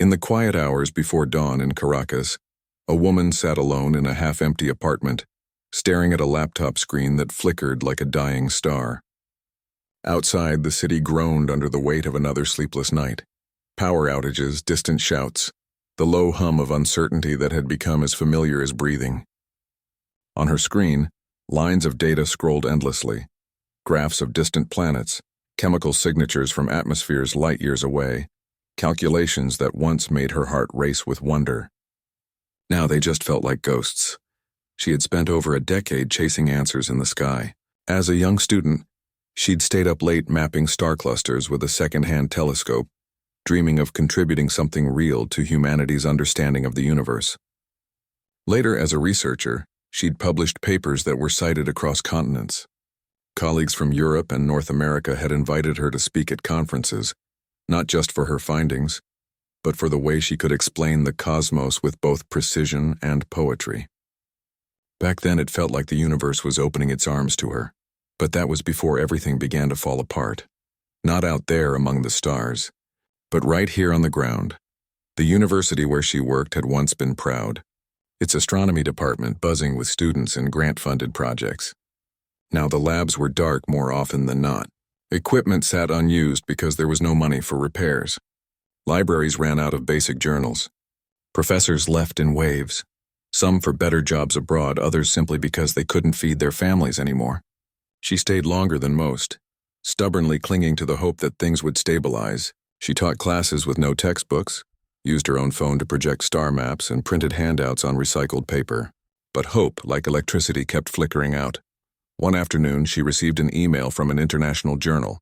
In the quiet hours before dawn in Caracas, a woman sat alone in a half-empty apartment, staring at a laptop screen that flickered like a dying star. Outside, the city groaned under the weight of another sleepless night. Power outages, distant shouts, the low hum of uncertainty that had become as familiar as breathing. On her screen, lines of data scrolled endlessly, graphs of distant planets, chemical signatures from atmospheres light-years away, calculations that once made her heart race with wonder. Now they just felt like ghosts. She had spent over a decade chasing answers in the sky. As a young student, she'd stayed up late mapping star clusters with a second-hand telescope, dreaming of contributing something real to humanity's understanding of the universe. Later, as a researcher, she'd published papers that were cited across continents. Colleagues from Europe and North America had invited her to speak at conferences, not just for her findings, but for the way she could explain the cosmos with both precision and poetry. Back then it felt like the universe was opening its arms to her, but that was before everything began to fall apart. Not out there among the stars, but right here on the ground. The university where she worked had once been proud, its astronomy department buzzing with students in grant-funded projects. Now the labs were dark more often than not. Equipment sat unused because there was no money for repairs. Libraries ran out of basic journals. Professors left in waves, some for better jobs abroad, others simply because they couldn't feed their families anymore. She stayed longer than most, stubbornly clinging to the hope that things would stabilize. She taught classes with no textbooks, used her own phone to project star maps, and printed handouts on recycled paper. But hope, like electricity, kept flickering out. One afternoon, she received an email from an international journal.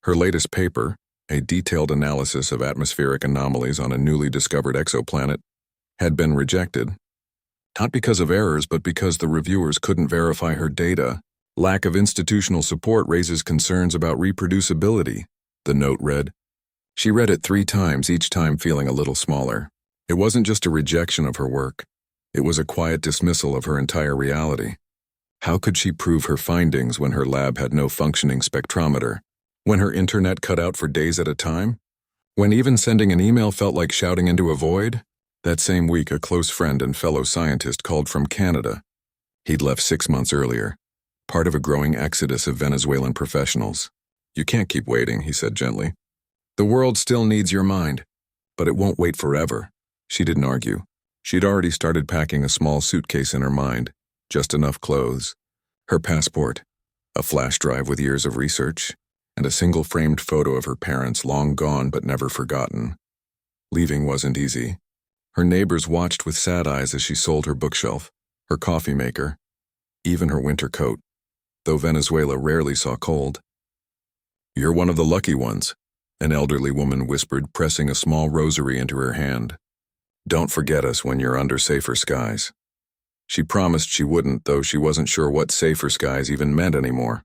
Her latest paper, a detailed analysis of atmospheric anomalies on a newly discovered exoplanet, had been rejected. Not because of errors, but because the reviewers couldn't verify her data. Lack of institutional support raises concerns about reproducibility, the note read. She read it 3 times, each time feeling a little smaller. It wasn't just a rejection of her work. It was a quiet dismissal of her entire reality. How could she prove her findings when her lab had no functioning spectrometer? When her internet cut out for days at a time? When even sending an email felt like shouting into a void? That same week, a close friend and fellow scientist called from Canada. He'd left 6 months earlier, part of a growing exodus of Venezuelan professionals. "You can't keep waiting," he said gently. "The world still needs your mind, but it won't wait forever." She didn't argue. She'd already started packing a small suitcase in her mind, just enough clothes, her passport, a flash drive with years of research, and a single framed photo of her parents, long gone but never forgotten. Leaving wasn't easy. Her neighbors watched with sad eyes as she sold her bookshelf, her coffee maker, even her winter coat, though Venezuela rarely saw cold. "You're one of the lucky ones," an elderly woman whispered, pressing a small rosary into her hand. "Don't forget us when you're under safer skies." She promised she wouldn't, though she wasn't sure what safer skies even meant anymore.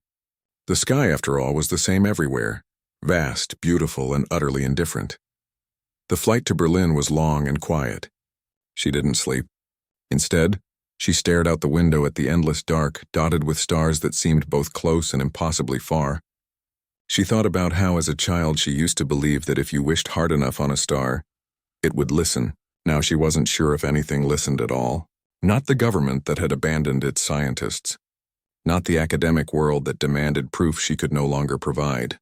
The sky, after all, was the same everywhere, vast, beautiful, and utterly indifferent. The flight to Berlin was long and quiet. She didn't sleep. Instead, she stared out the window at the endless dark, dotted with stars that seemed both close and impossibly far. She thought about how as a child she used to believe that if you wished hard enough on a star, it would listen. Now she wasn't sure if anything listened at all. Not the government that had abandoned its scientists. Not the academic world that demanded proof she could no longer provide.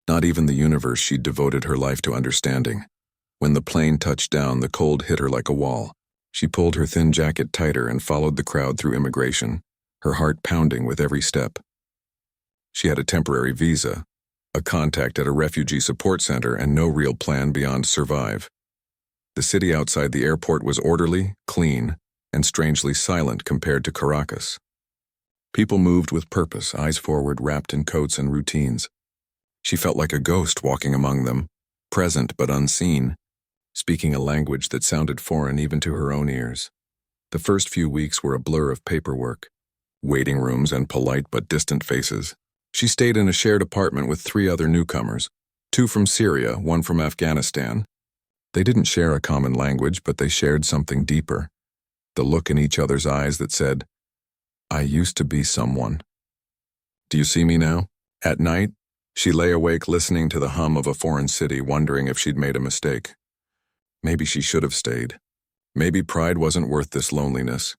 Not even the universe she'd devoted her life to understanding. When the plane touched down, the cold hit her like a wall. She pulled her thin jacket tighter and followed the crowd through immigration, her heart pounding with every step. She had a temporary visa, a contact at a refugee support center, and no real plan beyond survive. The city outside the airport was orderly, clean, and strangely silent compared to Caracas. People moved with purpose, eyes forward, wrapped in coats and routines. She felt like a ghost walking among them, present but unseen, speaking a language that sounded foreign even to her own ears. The first few weeks were a blur of paperwork, waiting rooms, and polite but distant faces. She stayed in a shared apartment with 3 other newcomers, 2 from Syria, 1 from Afghanistan. They didn't share a common language, but they shared something deeper. The look in each other's eyes that said, "I used to be someone." "Do you see me now?" At night, she lay awake listening to the hum of a foreign city, wondering if she'd made a mistake. Maybe she should have stayed. Maybe pride wasn't worth this loneliness.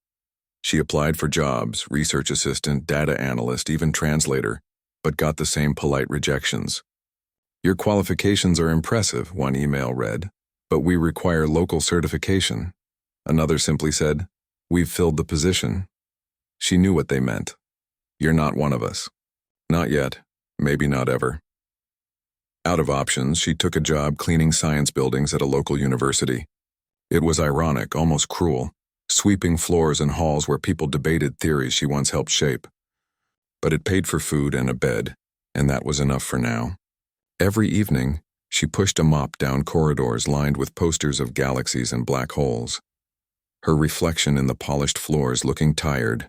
She applied for jobs, research assistant, data analyst, even translator, but got the same polite rejections. Your qualifications are impressive, one email read, but we require local certification. Another simply said, we've filled the position. She knew what they meant. You're not one of us. Not yet, maybe not ever. Out of options, she took a job cleaning science buildings at a local university. It was ironic, almost cruel, sweeping floors and halls where people debated theories she once helped shape. But it paid for food and a bed, and that was enough for now. Every evening, she pushed a mop down corridors lined with posters of galaxies and black holes. Her reflection in the polished floors looking tired,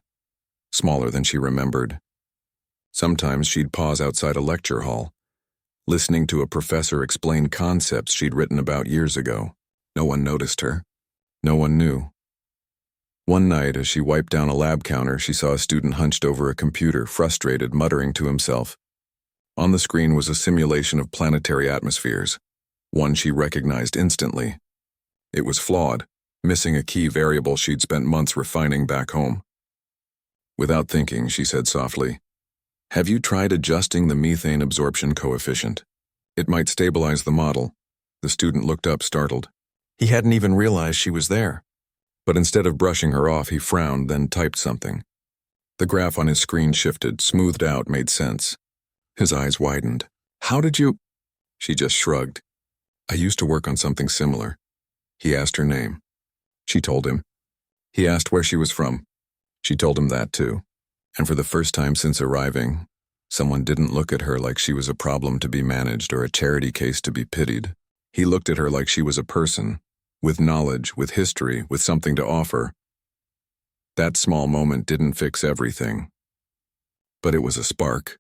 smaller than she remembered. Sometimes she'd pause outside a lecture hall, listening to a professor explain concepts she'd written about years ago. No one noticed her. No one knew. One night, as she wiped down a lab counter, she saw a student hunched over a computer, frustrated, muttering to himself. On the screen was a simulation of planetary atmospheres, one she recognized instantly. It was flawed, missing a key variable she'd spent months refining back home. Without thinking, she said softly, "Have you tried adjusting the methane absorption coefficient? It might stabilize the model." The student looked up, startled. He hadn't even realized she was there. But instead of brushing her off, he frowned, then typed something. The graph on his screen shifted, smoothed out, made sense. His eyes widened. "How did you—" She just shrugged. "I used to work on something similar." He asked her name. She told him. He asked where she was from. She told him that too. And for the first time since arriving, someone didn't look at her like she was a problem to be managed or a charity case to be pitied. He looked at her like she was a person, with knowledge, with history, with something to offer. That small moment didn't fix everything. But it was a spark.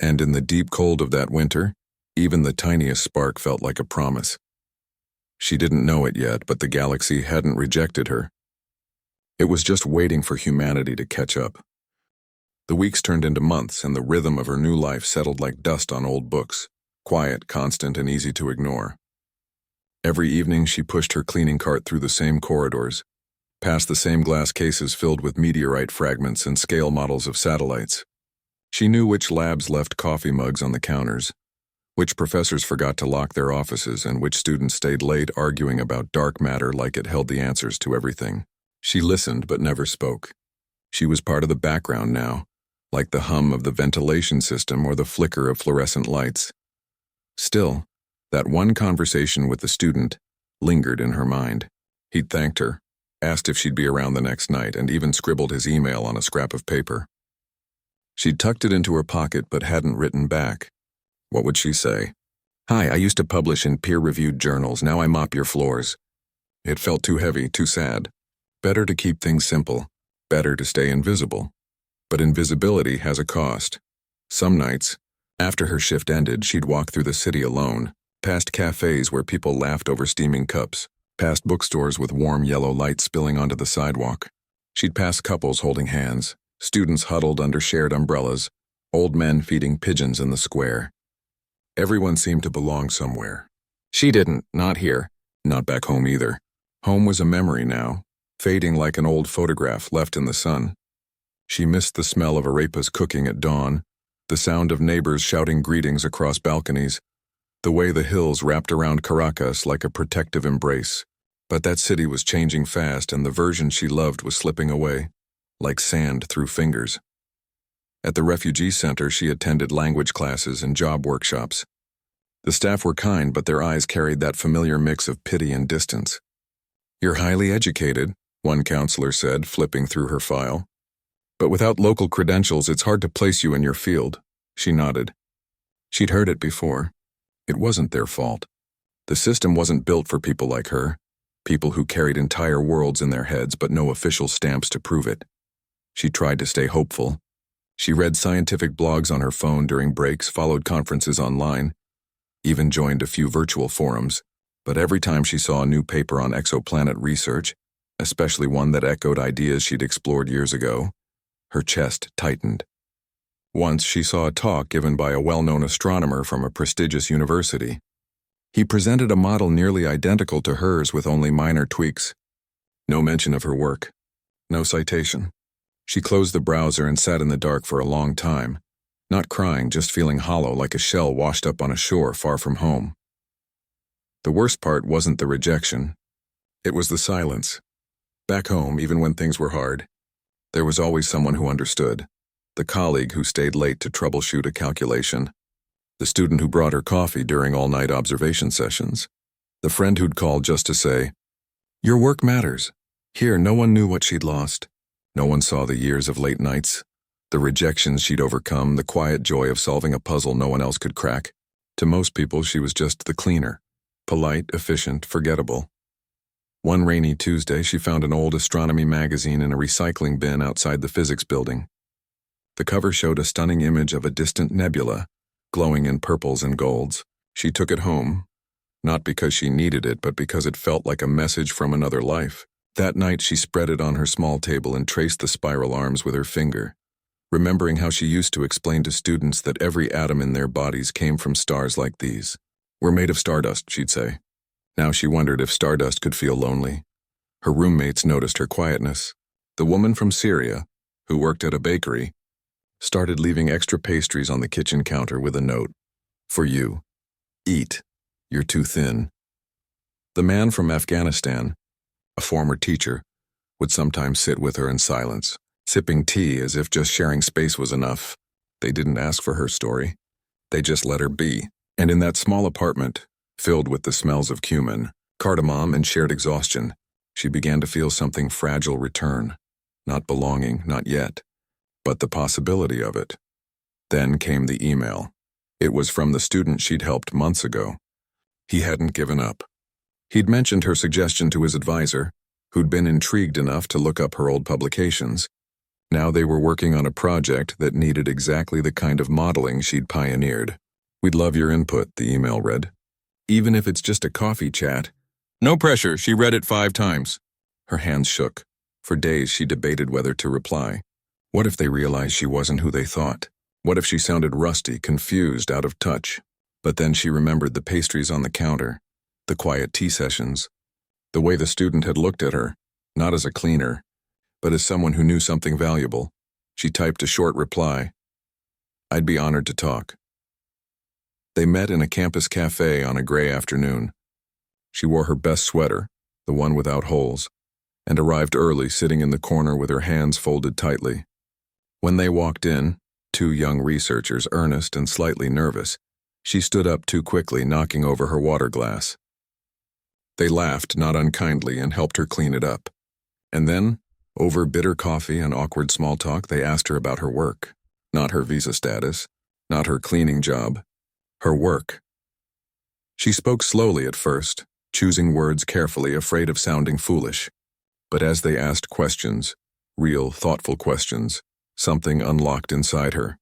And in the deep cold of that winter, even the tiniest spark felt like a promise. She didn't know it yet, but the galaxy hadn't rejected her. It was just waiting for humanity to catch up. The weeks turned into months, and the rhythm of her new life settled like dust on old books, quiet, constant, and easy to ignore. Every evening she pushed her cleaning cart through the same corridors, past the same glass cases filled with meteorite fragments and scale models of satellites. She knew which labs left coffee mugs on the counters, which professors forgot to lock their offices, and which students stayed late arguing about dark matter like it held the answers to everything. She listened but never spoke. She was part of the background now, like the hum of the ventilation system or the flicker of fluorescent lights. Still, that one conversation with the student lingered in her mind. He'd thanked her, asked if she'd be around the next night, and even scribbled his email on a scrap of paper. She'd tucked it into her pocket but hadn't written back. What would she say? "Hi, I used to publish in peer-reviewed journals, now I mop your floors." It felt too heavy, too sad. Better to keep things simple, better to stay invisible. But invisibility has a cost. Some nights, after her shift ended, she'd walk through the city alone, past cafes where people laughed over steaming cups, past bookstores with warm yellow light spilling onto the sidewalk. She'd pass couples holding hands, students huddled under shared umbrellas, old men feeding pigeons in the square. Everyone seemed to belong somewhere. She didn't, not here, not back home either. Home was a memory now, fading like an old photograph left in the sun. She missed the smell of arepas cooking at dawn, the sound of neighbors shouting greetings across balconies, the way the hills wrapped around Caracas like a protective embrace. But that city was changing fast, and the version she loved was slipping away, like sand through fingers. At the refugee center, she attended language classes and job workshops. The staff were kind, but their eyes carried that familiar mix of pity and distance. "You're highly educated," one counselor said, flipping through her file. "But without local credentials, it's hard to place you in your field." She nodded. She'd heard it before. It wasn't their fault. The system wasn't built for people like her, people who carried entire worlds in their heads but no official stamps to prove it. She tried to stay hopeful. She read scientific blogs on her phone during breaks, followed conferences online, even joined a few virtual forums, but every time she saw a new paper on exoplanet research, especially one that echoed ideas she'd explored years ago, her chest tightened. Once she saw a talk given by a well-known astronomer from a prestigious university. He presented a model nearly identical to hers with only minor tweaks. No mention of her work. No citation. She closed the browser and sat in the dark for a long time, not crying, just feeling hollow like a shell washed up on a shore far from home. The worst part wasn't the rejection. It was the silence. Back home, even when things were hard, there was always someone who understood. The colleague who stayed late to troubleshoot a calculation. The student who brought her coffee during all-night observation sessions. The friend who'd call just to say, "Your work matters." Here, no one knew what she'd lost. No one saw the years of late nights, the rejections she'd overcome, the quiet joy of solving a puzzle no one else could crack. To most people, she was just the cleaner. Polite, efficient, forgettable. One rainy Tuesday, she found an old astronomy magazine in a recycling bin outside the physics building. The cover showed a stunning image of a distant nebula, glowing in purples and golds. She took it home, not because she needed it, but because it felt like a message from another life. That night, she spread it on her small table and traced the spiral arms with her finger, remembering how she used to explain to students that every atom in their bodies came from stars like these. "We're made of stardust," she'd say. Now she wondered if stardust could feel lonely. Her roommates noticed her quietness. The woman from Syria, who worked at a bakery, started leaving extra pastries on the kitchen counter with a note. "For you. Eat. You're too thin." The man from Afghanistan, a former teacher, would sometimes sit with her in silence, sipping tea as if just sharing space was enough. They didn't ask for her story. They just let her be. And in that small apartment, filled with the smells of cumin, cardamom, and shared exhaustion, she began to feel something fragile return. Not belonging, not yet, but the possibility of it. Then came the email. It was from the student she'd helped months ago. He hadn't given up. He'd mentioned her suggestion to his advisor, who'd been intrigued enough to look up her old publications. Now they were working on a project that needed exactly the kind of modeling she'd pioneered. "We'd love your input," the email read. "Even if it's just a coffee chat." No pressure, she read it 5 times. Her hands shook. For days she debated whether to reply. What if they realized she wasn't who they thought? What if she sounded rusty, confused, out of touch? But then she remembered the pastries on the counter, the quiet tea sessions, the way the student had looked at her, not as a cleaner, but as someone who knew something valuable. She typed a short reply. "I'd be honored to talk." They met in a campus cafe on a gray afternoon. She wore her best sweater, the one without holes, and arrived early, sitting in the corner with her hands folded tightly. When they walked in, 2 young researchers, earnest and slightly nervous, she stood up too quickly, knocking over her water glass. They laughed, not unkindly, and helped her clean it up. And then, over bitter coffee and awkward small talk, they asked her about her work. Not her visa status, not her cleaning job, her work. She spoke slowly at first, choosing words carefully, afraid of sounding foolish. But as they asked questions, real, thoughtful questions, something unlocked inside her.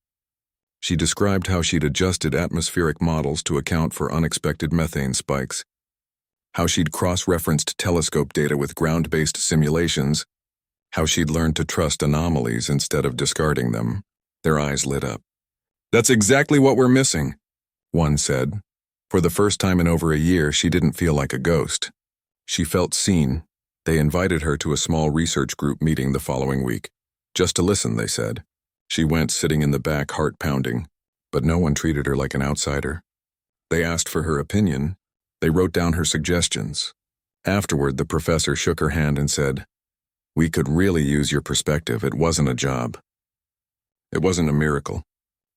She described how she'd adjusted atmospheric models to account for unexpected methane spikes, how she'd cross-referenced telescope data with ground-based simulations, how she'd learned to trust anomalies instead of discarding them. Their eyes lit up. "That's exactly what we're missing," one said. For the first time in over a year, she didn't feel like a ghost. She felt seen. They invited her to a small research group meeting the following week. Just to listen, they said. She went, sitting in the back, heart pounding, but no one treated her like an outsider. They asked for her opinion. They wrote down her suggestions. Afterward, the professor shook her hand and said, "We could really use your perspective. It wasn't a job. It wasn't a miracle,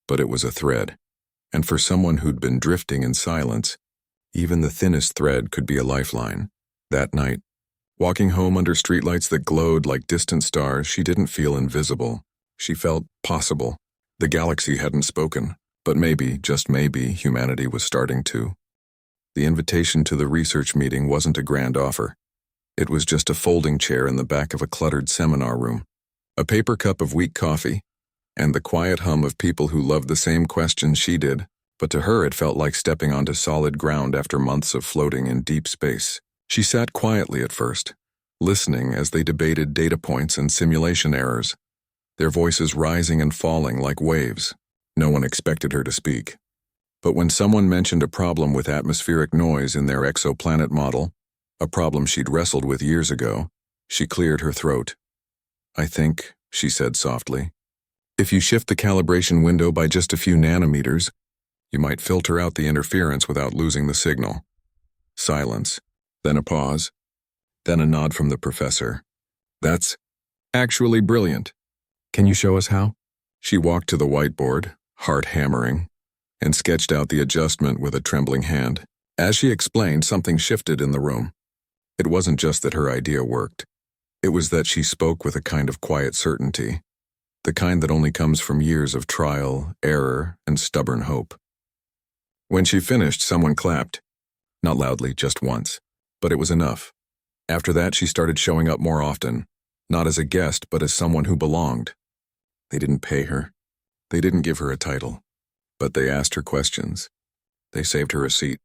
but it was a thread. And for someone who'd been drifting in silence, even the thinnest thread could be a lifeline." That night, walking home under streetlights that glowed like distant stars, she didn't feel invisible. She felt possible. The galaxy hadn't spoken, but maybe, just maybe, humanity was starting to. The invitation to the research meeting wasn't a grand offer. It was just a folding chair in the back of a cluttered seminar room, a paper cup of weak coffee, and the quiet hum of people who loved the same questions she did, but to her it felt like stepping onto solid ground after months of floating in deep space. She sat quietly at first, listening as they debated data points and simulation errors, their voices rising and falling like waves. No one expected her to speak. But when someone mentioned a problem with atmospheric noise in their exoplanet model, a problem she'd wrestled with years ago, she cleared her throat. "I think," she said softly, "if you shift the calibration window by just a few nanometers, you might filter out the interference without losing the signal." Silence, then a pause, then a nod from the professor. "That's actually brilliant. Can you show us how?" She walked to the whiteboard, heart hammering, and sketched out the adjustment with a trembling hand. As she explained, something shifted in the room. It wasn't just that her idea worked. It was that she spoke with a kind of quiet certainty, the kind that only comes from years of trial, error, and stubborn hope. When she finished, someone clapped. Not loudly, just once. But it was enough. After that, she started showing up more often, not as a guest, but as someone who belonged. They didn't pay her. They didn't give her a title. But they asked her questions. They saved her a seat.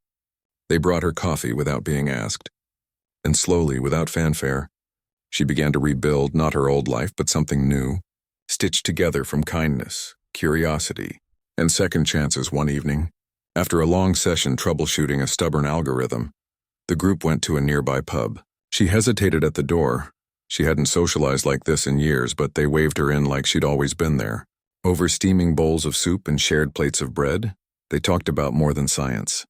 They brought her coffee without being asked. And slowly, without fanfare, she began to rebuild not her old life, but something new, stitched together from kindness, curiosity, and second chances. One evening, after a long session troubleshooting a stubborn algorithm, the group went to a nearby pub. She hesitated at the door. She hadn't socialized like this in years, but they waved her in like she'd always been there. Over steaming bowls of soup and shared plates of bread, they talked about more than science.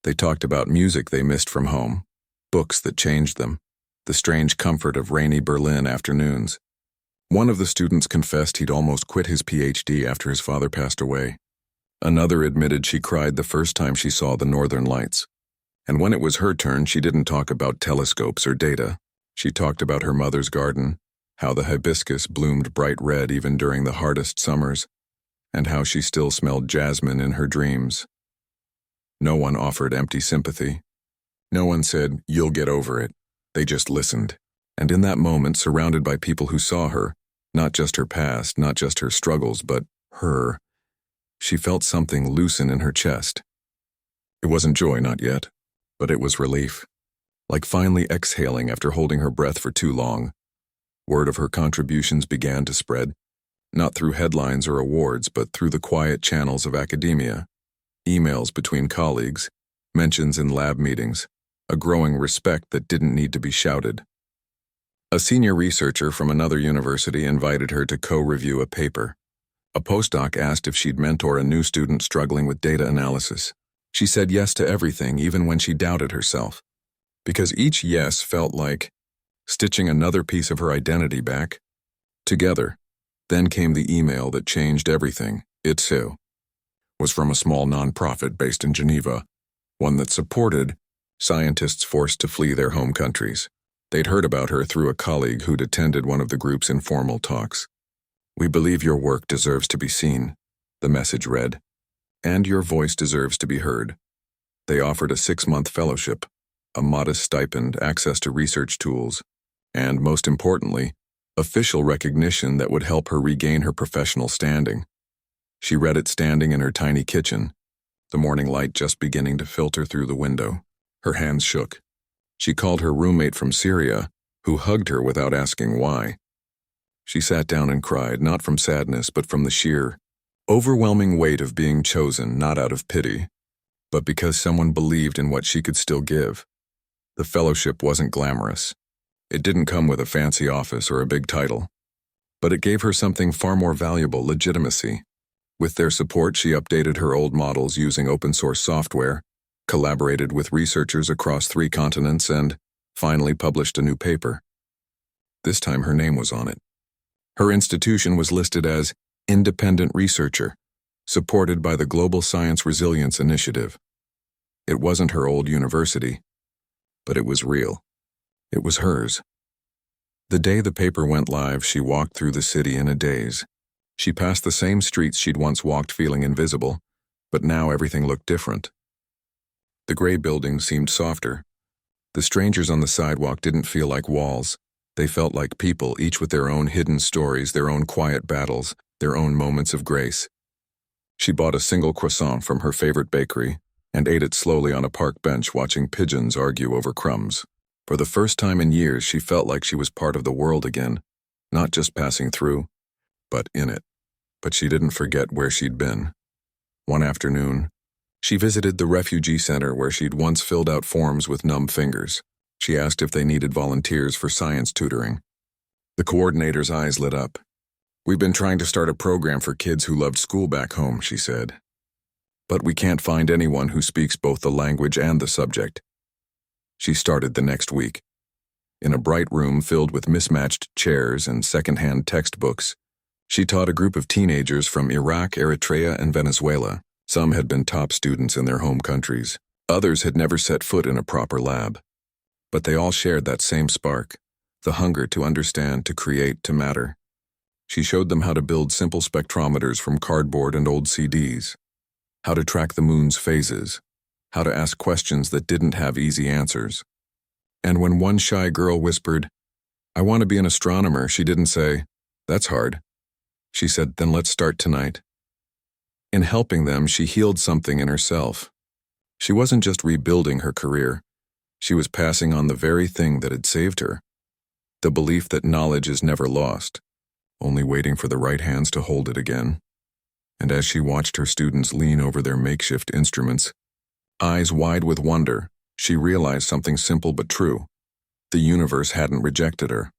They talked about music they missed from home, books that changed them, the strange comfort of rainy Berlin afternoons. One of the students confessed he'd almost quit his PhD after his father passed away. Another admitted she cried the first time she saw the northern lights. And when it was her turn, she didn't talk about telescopes or data. She talked about her mother's garden, how the hibiscus bloomed bright red even during the hardest summers, and how she still smelled jasmine in her dreams. No one offered empty sympathy. No one said, "You'll get over it." They just listened. And in that moment, surrounded by people who saw her, not just her past, not just her struggles, but her, she felt something loosen in her chest. It wasn't joy, not yet, but it was relief. Like finally exhaling after holding her breath for too long. Word of her contributions began to spread, not through headlines or awards, but through the quiet channels of academia, emails between colleagues, mentions in lab meetings, a growing respect that didn't need to be shouted. A senior researcher from another university invited her to co-review a paper. A postdoc asked if she'd mentor a new student struggling with data analysis. She said yes to everything, even when she doubted herself. Because each yes felt like stitching another piece of her identity back together. Then came the email that changed everything. It too was from a small nonprofit based in Geneva, one that supported scientists forced to flee their home countries. They'd heard about her through a colleague who'd attended one of the group's informal talks. "We believe your work deserves to be seen," the message read, "and your voice deserves to be heard." They offered a 6-month fellowship, a modest stipend, access to research tools, and, most importantly, official recognition that would help her regain her professional standing. She read it standing in her tiny kitchen, the morning light just beginning to filter through the window. Her hands shook. She called her roommate from Syria, who hugged her without asking why. She sat down and cried, not from sadness, but from the sheer, overwhelming weight of being chosen, not out of pity, but because someone believed in what she could still give. The fellowship wasn't glamorous. It didn't come with a fancy office or a big title. But it gave her something far more valuable: legitimacy. With their support, she updated her old models using open-source software, collaborated with researchers across 3 continents, and finally published a new paper. This time her name was on it. Her institution was listed as Independent Researcher, supported by the Global Science Resilience Initiative. It wasn't her old university, but it was real. It was hers. The day the paper went live, she walked through the city in a daze. She passed the same streets she'd once walked feeling invisible, but now everything looked different. The gray buildings seemed softer. The strangers on the sidewalk didn't feel like walls. They felt like people, each with their own hidden stories, their own quiet battles, their own moments of grace. She bought a single croissant from her favorite bakery and ate it slowly on a park bench, watching pigeons argue over crumbs. For the first time in years, she felt like she was part of the world again, not just passing through, but in it. But she didn't forget where she'd been. One afternoon, She visited the refugee center where she'd once filled out forms with numb fingers. She asked if they needed volunteers for science tutoring. The coordinator's eyes lit up. "We've been trying to start a program for kids who loved school back home," she said. "But we can't find anyone who speaks both the language and the subject." She started the next week. In a bright room filled with mismatched chairs and secondhand textbooks, she taught a group of teenagers from Iraq, Eritrea, and Venezuela. Some had been top students in their home countries. Others had never set foot in a proper lab. But they all shared that same spark, the hunger to understand, to create, to matter. She showed them how to build simple spectrometers from cardboard and old CDs, how to track the moon's phases, how to ask questions that didn't have easy answers. And when one shy girl whispered, "I want to be an astronomer," she didn't say, "That's hard." She said, "Then let's start tonight." In helping them, she healed something in herself. She wasn't just rebuilding her career. She was passing on the very thing that had saved her. The belief that knowledge is never lost, only waiting for the right hands to hold it again. And as she watched her students lean over their makeshift instruments, eyes wide with wonder, she realized something simple but true. The universe hadn't rejected her.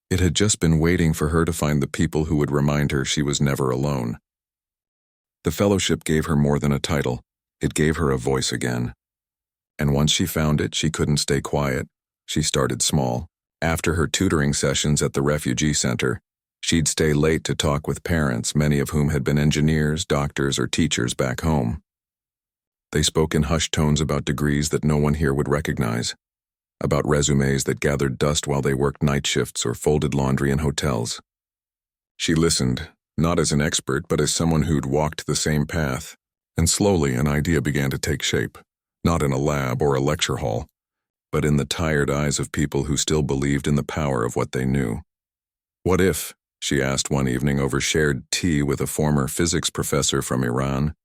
It had just been waiting for her to find the people who would remind her she was never alone. The fellowship gave her more than a title. It gave her a voice again. And once she found it, she couldn't stay quiet. She started small. After her tutoring sessions at the refugee center, she'd stay late to talk with parents, many of whom had been engineers, doctors, or teachers back home. They spoke in hushed tones about degrees that no one here would recognize, about resumes that gathered dust while they worked night shifts or folded laundry in hotels. She listened, not as an expert, but as someone who'd walked the same path, and slowly an idea began to take shape, not in a lab or a lecture hall, but in the tired eyes of people who still believed in the power of what they knew. "What if," she asked one evening over shared tea with a former physics professor from Iran,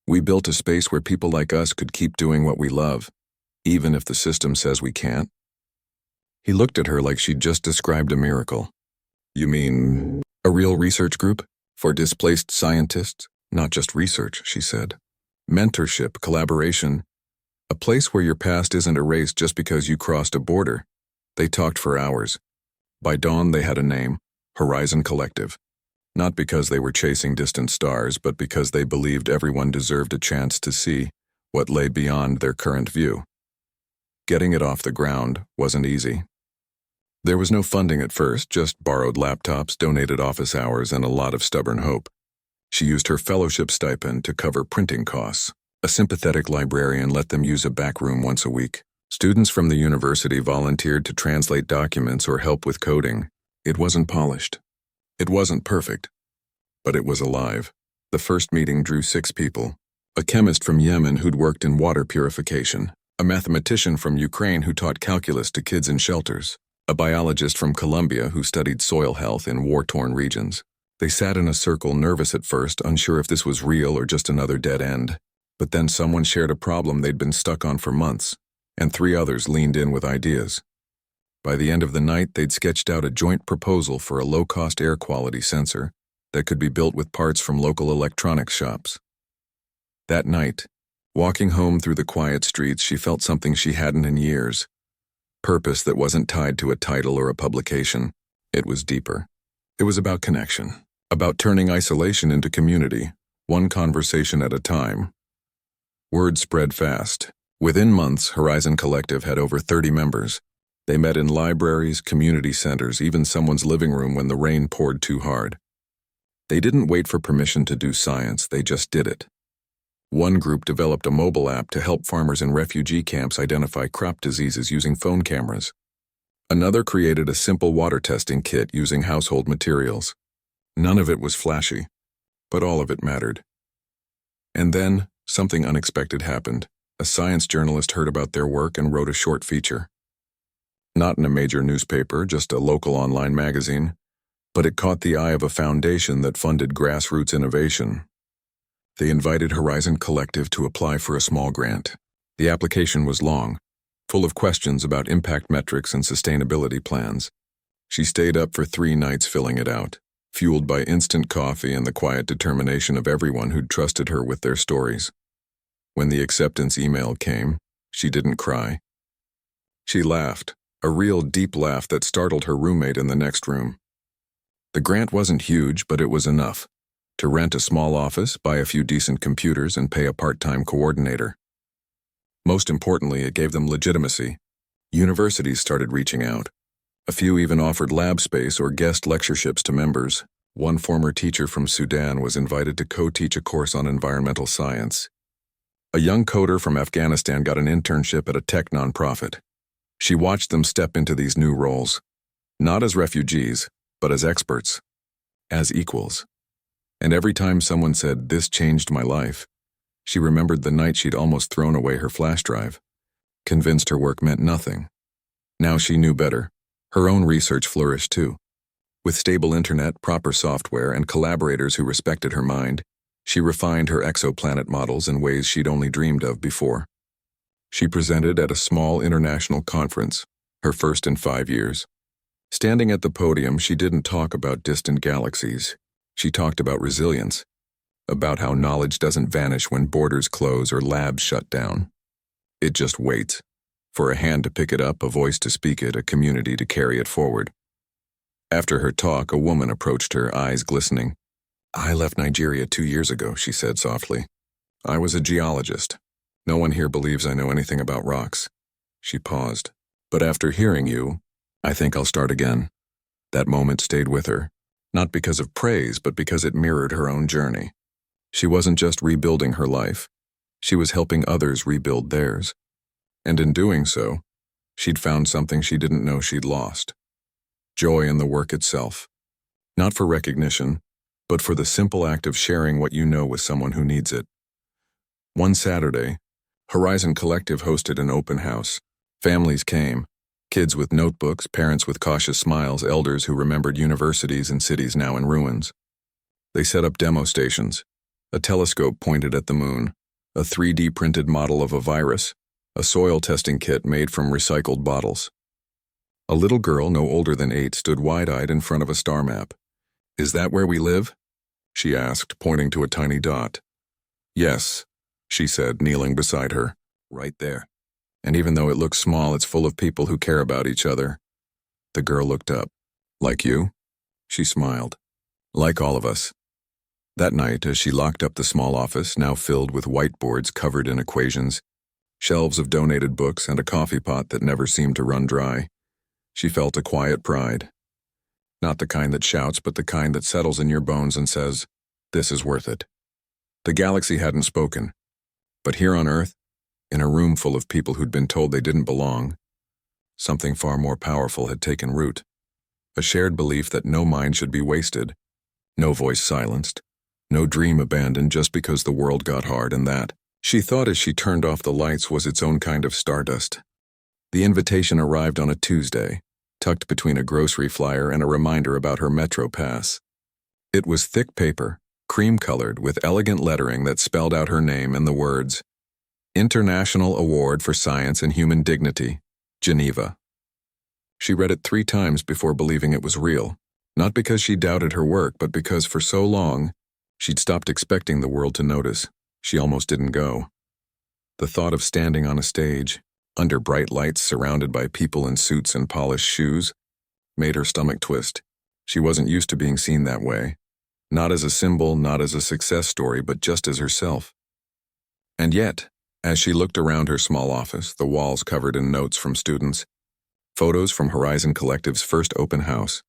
"we built a space where people like us could keep doing what we love, even if the system says we can't?" He looked at her like she'd just described a miracle. "You mean a real research group? For displaced scientists? Not just research," she said. "Mentorship, collaboration, a place where your past isn't erased just because you crossed a border." They talked for hours. By dawn they had a name, Horizon Collective. Not because they were chasing distant stars, but because they believed everyone deserved a chance to see what lay beyond their current view. Getting it off the ground wasn't easy. There was no funding at first, just borrowed laptops, donated office hours, and a lot of stubborn hope. She used her fellowship stipend to cover printing costs. A sympathetic librarian let them use a back room once a week. Students from the university volunteered to translate documents or help with coding. It wasn't polished. It wasn't perfect. But it was alive. The first meeting drew 6 people. A chemist from Yemen who'd worked in water purification. A mathematician from Ukraine who taught calculus to kids in shelters. A biologist from Colombia who studied soil health in war-torn regions. They sat in a circle, nervous at first, unsure if this was real or just another dead end. But then someone shared a problem they'd been stuck on for months, and 3 others leaned in with ideas. By the end of the night, they'd sketched out a joint proposal for a low-cost air quality sensor that could be built with parts from local electronics shops. That night, walking home through the quiet streets, she felt something she hadn't in years. Purpose that wasn't tied to a title or a publication. It was deeper. It was about connection, about turning isolation into community, one conversation at a time. Word spread fast. Within months, Horizon Collective had over 30 members. They met in libraries, community centers, even someone's living room when the rain poured too hard. They didn't wait for permission to do science, they just did it. One group developed a mobile app to help farmers in refugee camps identify crop diseases using phone cameras. Another created a simple water testing kit using household materials. None of it was flashy, but all of it mattered. And then, something unexpected happened. A science journalist heard about their work and wrote a short feature. Not in a major newspaper, just a local online magazine, but it caught the eye of a foundation that funded grassroots innovation. They invited Horizon Collective to apply for a small grant. The application was long, full of questions about impact metrics and sustainability plans. She stayed up for 3 nights filling it out, fueled by instant coffee and the quiet determination of everyone who'd trusted her with their stories. When the acceptance email came, she didn't cry. She laughed, a real deep laugh that startled her roommate in the next room. The grant wasn't huge, but it was enough to rent a small office, buy a few decent computers, and pay a part-time coordinator. Most importantly, it gave them legitimacy. Universities started reaching out. A few even offered lab space or guest lectureships to members. One former teacher from Sudan was invited to co-teach a course on environmental science. A young coder from Afghanistan got an internship at a tech nonprofit. She watched them step into these new roles, not as refugees, but as experts, as equals. And every time someone said, "This changed my life," she remembered the night she'd almost thrown away her flash drive, convinced her work meant nothing. Now she knew better. Her own research flourished too. With stable internet, proper software, and collaborators who respected her mind, she refined her exoplanet models in ways she'd only dreamed of before. She presented at a small international conference, her first in 5 years. Standing at the podium, she didn't talk about distant galaxies. She talked about resilience, about how knowledge doesn't vanish when borders close or labs shut down. It just waits, for a hand to pick it up, a voice to speak it, a community to carry it forward. After her talk, a woman approached her, eyes glistening. "I left Nigeria 2 years ago," she said softly. "I was a geologist. No one here believes I know anything about rocks." She paused. "But after hearing you, I think I'll start again." That moment stayed with her, not because of praise, but because it mirrored her own journey. She wasn't just rebuilding her life. She was helping others rebuild theirs. And in doing so, she'd found something she didn't know she'd lost. Joy in the work itself. Not for recognition, but for the simple act of sharing what you know with someone who needs it. One Saturday, Horizon Collective hosted an open house. Families came. Kids with notebooks, parents with cautious smiles, elders who remembered universities and cities now in ruins. They set up demo stations. A telescope pointed at the moon, a 3D printed model of a virus, a soil testing kit made from recycled bottles. A little girl, no older than 8, stood wide-eyed in front of a star map. "Is that where we live?" she asked, pointing to a tiny dot. "Yes," she said, kneeling beside her. "Right there. And even though it looks small, it's full of people who care about each other." The girl looked up. "Like you?" She smiled. "Like all of us." That night, as she locked up the small office, now filled with whiteboards covered in equations, shelves of donated books, and a coffee pot that never seemed to run dry, she felt a quiet pride. Not the kind that shouts, but the kind that settles in your bones and says, "This is worth it." The galaxy hadn't spoken. But here on Earth, in a room full of people who'd been told they didn't belong, something far more powerful had taken root. A shared belief that no mind should be wasted, no voice silenced, no dream abandoned just because the world got hard, and that, she thought as she turned off the lights, was its own kind of stardust. The invitation arrived on a Tuesday, tucked between a grocery flyer and a reminder about her Metro Pass. It was thick paper, cream-colored, with elegant lettering that spelled out her name and the words, "International Award for Science and Human Dignity, Geneva." She read it 3 times before believing it was real, not because she doubted her work, but because for so long, she'd stopped expecting the world to notice. She almost didn't go. The thought of standing on a stage, under bright lights surrounded by people in suits and polished shoes, made her stomach twist. She wasn't used to being seen that way. Not as a symbol, not as a success story, but just as herself. And yet, as she looked around her small office, the walls covered in notes from students, photos from Horizon Collective's first open house,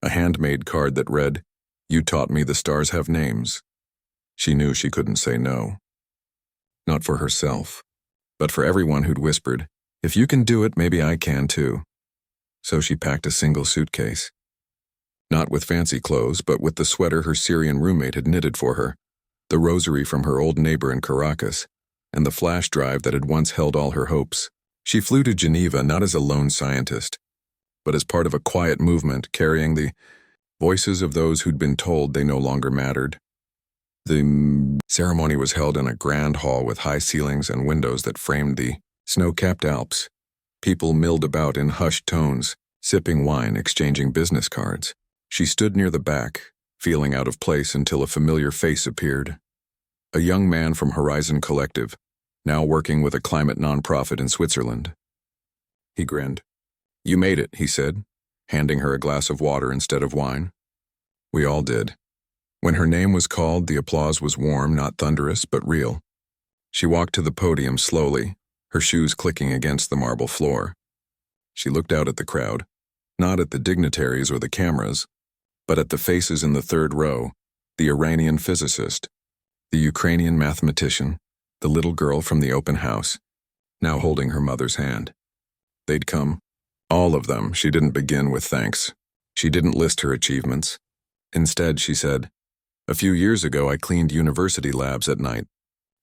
a handmade card that read, "You taught me the stars have names." She knew she couldn't say no. Not for herself, but for everyone who'd whispered, "If you can do it, maybe I can too." So she packed a single suitcase. Not with fancy clothes, but with the sweater her Syrian roommate had knitted for her, the rosary from her old neighbor in Caracas, and the flash drive that had once held all her hopes. She flew to Geneva not as a lone scientist, but as part of a quiet movement carrying the voices of those who'd been told they no longer mattered. The ceremony was held in a grand hall with high ceilings and windows that framed the snow-capped Alps. People milled about in hushed tones, sipping wine, exchanging business cards. She stood near the back, feeling out of place until a familiar face appeared. A young man from Horizon Collective, now working with a climate nonprofit in Switzerland. He grinned. "You made it," he said, handing her a glass of water instead of wine. We all did. When her name was called, the applause was warm, not thunderous, but real. She walked to the podium slowly, her shoes clicking against the marble floor. She looked out at the crowd, not at the dignitaries or the cameras, but at the faces in the third row, the Iranian physicist, the Ukrainian mathematician, the little girl from the open house, now holding her mother's hand. They'd come. All of them. She didn't begin with thanks. She didn't list her achievements. Instead, she said, "A few years ago, I cleaned university labs at night.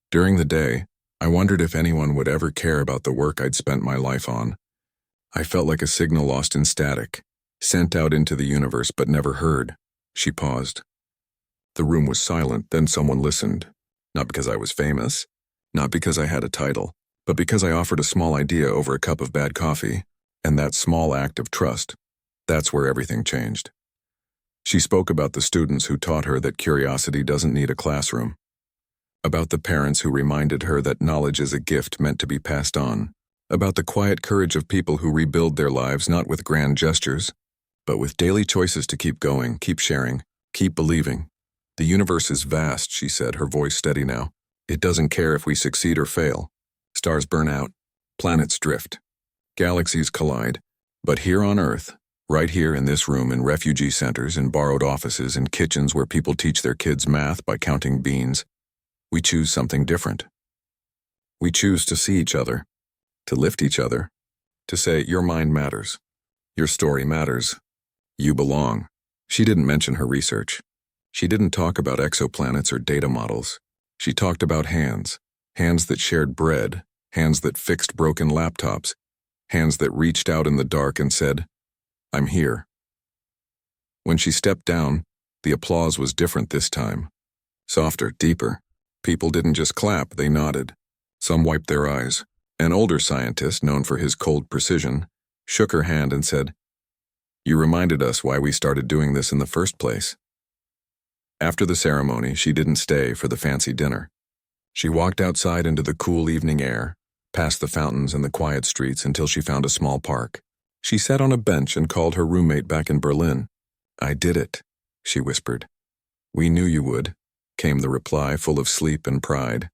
During the day, I wondered if anyone would ever care about the work I'd spent my life on. I felt like a signal lost in static, sent out into the universe but never heard." She paused. The room was silent, then someone listened. Not because I was famous, not because I had a title, but because I offered a small idea over a cup of bad coffee, and that small act of trust, that's where everything changed. She spoke about the students who taught her that curiosity doesn't need a classroom, about the parents who reminded her that knowledge is a gift meant to be passed on, about the quiet courage of people who rebuild their lives not with grand gestures, but with daily choices to keep going, keep sharing, keep believing. "The universe is vast," she said, her voice steady now. "It doesn't care if we succeed or fail. Stars burn out, planets drift, galaxies collide. But here on Earth, right here in this room, in refugee centers, in borrowed offices, in kitchens where people teach their kids math by counting beans, we choose something different. We choose to see each other, to lift each other, to say, your mind matters, your story matters, you belong." She didn't mention her research. She didn't talk about exoplanets or data models. She talked about hands, hands that shared bread, hands that fixed broken laptops, hands that reached out in the dark and said, "I'm here." When she stepped down, the applause was different this time. Softer, deeper. People didn't just clap, they nodded. Some wiped their eyes. An older scientist, known for his cold precision, shook her hand and said, "You reminded us why we started doing this in the first place." After the ceremony, she didn't stay for the fancy dinner. She walked outside into the cool evening air, past the fountains and the quiet streets until she found a small park. She sat on a bench and called her roommate back in Berlin. "I did it," she whispered. "We knew you would," came the reply, full of sleep and pride.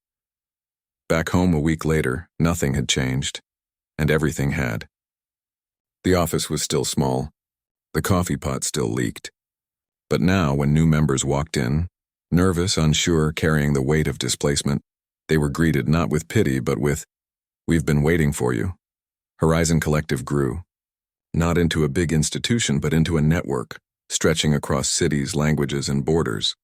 Back home a week later, nothing had changed, and everything had. The office was still small. The coffee pot still leaked. But now, when new members walked in, nervous, unsure, carrying the weight of displacement, they were greeted not with pity but with, "We've been waiting for you." Horizon Collective grew, not into a big institution but into a network, stretching across cities, languages, and borders.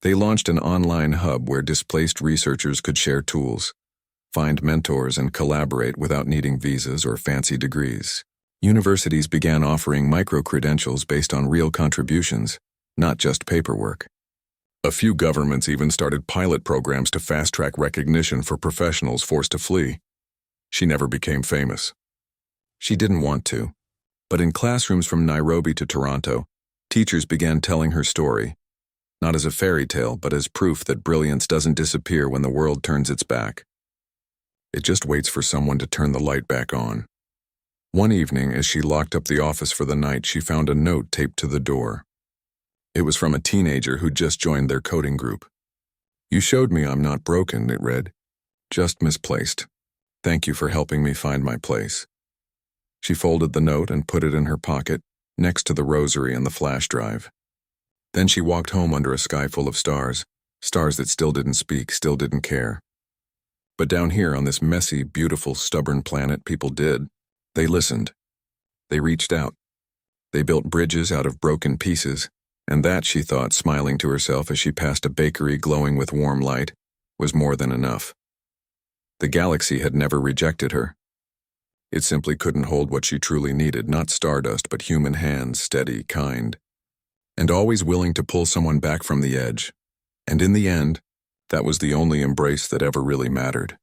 They launched an online hub where displaced researchers could share tools, find mentors, and collaborate without needing visas or fancy degrees. Universities began offering micro-credentials based on real contributions, not just paperwork. A few governments even started pilot programs to fast-track recognition for professionals forced to flee. She never became famous. She didn't want to. But in classrooms from Nairobi to Toronto, teachers began telling her story, not as a fairy tale, but as proof that brilliance doesn't disappear when the world turns its back. It just waits for someone to turn the light back on. One evening, as she locked up the office for the night, she found a note taped to the door. It was from a teenager who'd just joined their coding group. "You showed me I'm not broken," it read. "Just misplaced. Thank you for helping me find my place." She folded the note and put it in her pocket, next to the rosary and the flash drive. Then she walked home under a sky full of stars, stars that still didn't speak, still didn't care. But down here on this messy, beautiful, stubborn planet, people did. They listened. They reached out. They built bridges out of broken pieces, and that, she thought, smiling to herself as she passed a bakery glowing with warm light, was more than enough. The galaxy had never rejected her. It simply couldn't hold what she truly needed, not stardust, but human hands, steady, kind, and always willing to pull someone back from the edge. And in the end, that was the only embrace that ever really mattered.